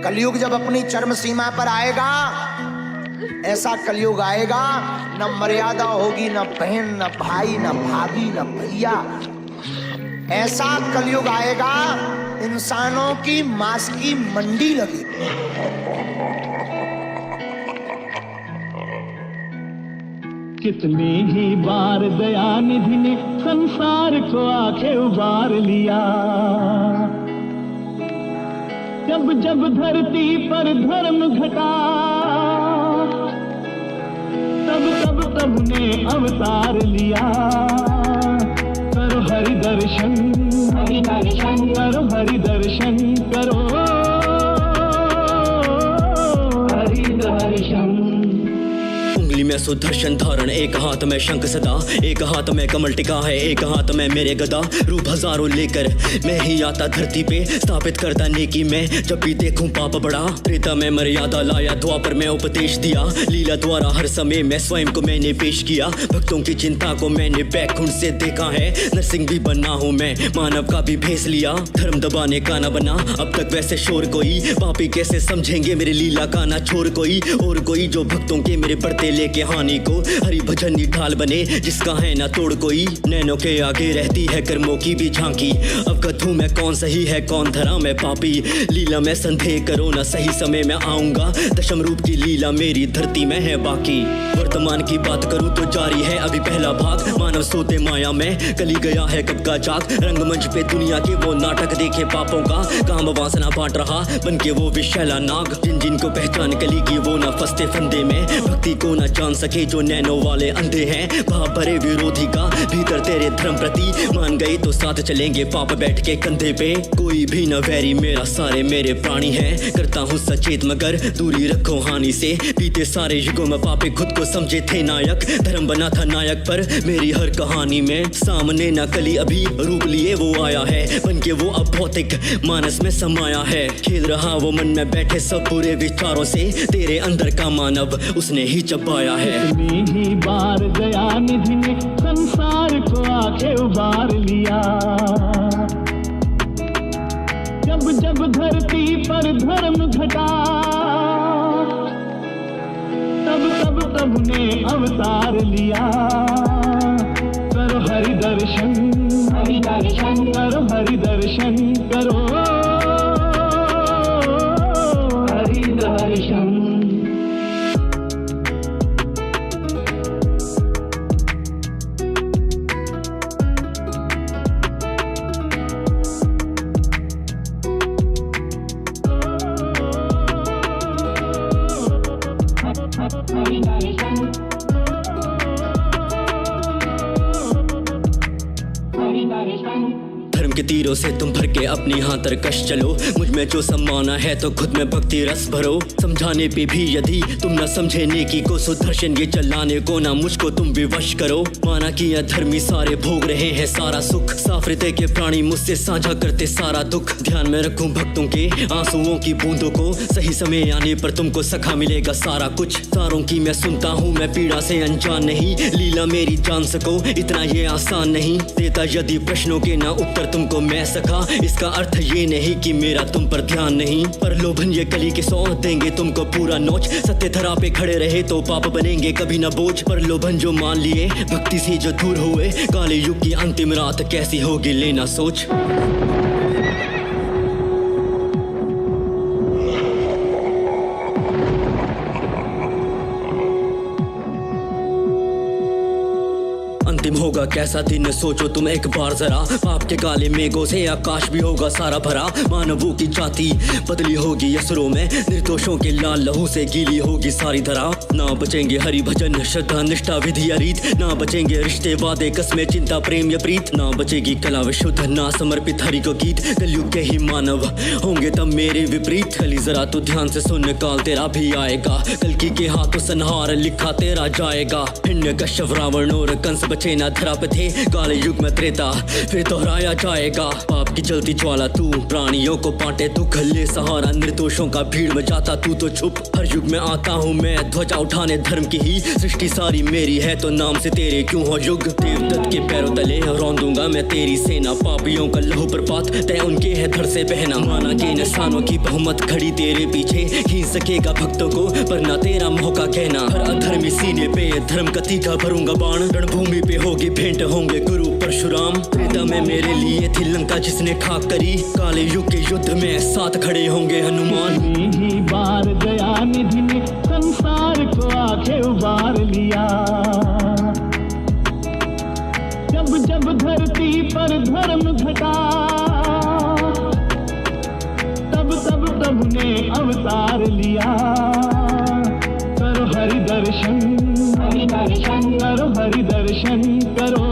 कलयुग जब अपनी चरम सीमा पर आएगा, ऐसा कलयुग आएगा न मर्यादा होगी, न बहन, न भाई, न भाभी, न भैया। ऐसा कलयुग आएगा इंसानों की मांस की मंडी लगी। कितनी ही बार दयानिधि ने संसार को आके उबार लिया। जब जब धरती पर धर्म घटा, तब ने अवतार लिया। करो हरि दर्शन, करो हरि दर्शन, करो हरि दर्शन। उंगली में सुदर्शन धारण, एक हाथ में शंख सदा, एक हाथ में कमल टिका है, एक हाथ में मेरे गदा। रूप हजारों लेकर मैं ही आता धरती पे, स्थापित करता नेकी में जब भी देखूं पाप बड़ा। त्रेता में मर्यादा लाया, द्वापर में उपदेश दिया। लीला द्वारा हर समय में स्वयं को मैंने पेश किया। भक्तों की चिंता को मैंने बैकुंठ से देखा है। नरसिंह भी बना हूँ मैं, मानव का भी भेस लिया। धर्म दबाने का ना बना अब तक वैसे शोर कोई, पापी कैसे समझेंगे मेरी लीला का ना छोर कोई। और कोई जो भक्तों के मेरे बढ़ते लेके हानि को, हरि भजन ढाल बने जिसका है ना तोड़ कोई। नैनों के आगे रहती है कर्मों की भी झांकी, अवगत हूँ मैं कौन सही है कौन धरा मैं पापी। लीला में संदेह करो ना, सही समय में आऊंगा। दशम रूप की लीला मेरी धरती में है बाकी। वर्तमान की बात करूँ तो जारी है अभी पहला भाग। मानव सोते माया में, कली गया है कब का जाग। रंगमंच पे दुनिया के वो नाटक देखे पापों का, काम वासना बांट रहा बन के वो विशैला नाग। जिन जिनको पहचान कली की वो ना फंसते फंदे में, भक्ति को ना जान सके जो नैनो वाले अंधे हैं। भाव भरे विरोधी का भीतर तेरे धर्म प्रति, मान गए तो साथ चलेंगे पाप बैठ के कंधे पे। कोई भी न वैरी मेरा, सारे मेरे प्राणी हैं। करता हूँ सचेत मगर दूरी रखो हानि से। बीते सारे युगों में पापे खुद को समझे थे नायक, धर्म बना था नायक पर मेरी हर कहानी में। सामने न कली अभी रूप लिए वो आया है, बन के वो अब भौतिक मानस में समाया है। खेल रहा वो मन में बैठे सब बुरे विचारों से, तेरे अंदर का मानव उसने ही चबाया है। कितनी ही बार दयानिधि ने संसार को आके उबार लिया। जब जब धरती पर धर्म घटा, तब ने अवतार लिया। करो हरि दर्शन, करो हरि दर्शन, करो हरि दर्शन। धर्म के तीरों से तुम भर के अपनी हाथ तरकश चलो। मुझ में जो सम्माना है तो खुद में भक्ति रस भरो। समझाने पे भी यदि तुम न समझे नेकी को, सुदर्शन ये चलाने को ना मुझको तुम विवश करो। माना कि यह धर्मी सारे भोग रहे हैं सारा सुख, साफ हृदय के प्राणी मुझसे साझा करते सारा दुख। ध्यान में रखूं भक्तों के आंसुओं की बूंदों को, सही समय आने पर तुमको सखा मिलेगा सारा कुछ। सारों की मैं सुनता हूँ, मैं पीड़ा से अनजान नहीं। लीला मेरी जान सको इतना ये आसान नहीं। देता यदि प्रश्नों के ना उत्तर तुमको मैं सखा, इसका अर्थ ये नहीं कि मेरा तुम पर ध्यान नहीं। पर लोभन ये कली के 100 देंगे तुमको पूरा नोच। सत्य धरा पे खड़े रहे तो पाप बनेंगे कभी न बोझ। पर लोभन जो मान लिए भक्ति से जो दूर हुए, काले युग की अंतिम रात कैसी होगी लेना सोच। अंतिम होगा कैसा दिन सोचो तुम एक बार जरा। पाप के काले मेघों से आकाश भी होगा सारा भरा। मानवों की जाति बदली होगी असुरों में, निर्दोषों के लाल लहू से गीली होगी सारी धरा। ना बचेंगे हरि भजन श्रद्धा निष्ठा विधि या रीत, ना बचेंगे रिश्ते वादे कस्में चिंता प्रेम या प्रीत। ना बचेगी कला विशुद्ध ना समर्पित हरि को गीत। कलयुग के ही मानव होंगे तब मेरे विपरीत। कली जरा तू ध्यान से सुन, काल तेरा भी आएगा। कल्कि के हाथों संहार लिखा तेरा जाएगा। हिरण्यकश्यप रावण और कंस बचे ना धरा श्राप थे काले युग में त्रेता फिर दोहराया जाएगा पाप की जलती ज्वाला तू प्राणियों को बांटे दुख ले सहारा निर्दोषों का भीड़ में जाता तू तो छुप हर युग में आता हूँ मैं ध्वजा उठाने धर्म की ही सृष्टि सारी मेरी है तो नाम से तेरे क्यों हो युग देवदत्त के पैरों तले रौंदूंगा मैं तेरी सेना पापियों का लहू प्रपात तय उनके है धड़ से बहना माना के इंसानों की बहुमत खड़ी तेरे पीछे खींच सकेगा भक्तों को पर ना तेरा मौका कहना हर अधर्मी सीने पे धर्म का तीखा भरूंगा बाण रणभूमि पे होगी भेंट होंगे गुरु परशुराम त्रेता में मेरे लिए थी लंका जिसने खाक करी काले युग के युद्ध में साथ खड़े होंगे हनुमान ही बार दया निधि ने संसार को आके उबार लिया जब जब धरती पर धर्म घटा तब तब प्रभु ने अवतार लिया करो हरि दर्शन करो हरि दर्शन करो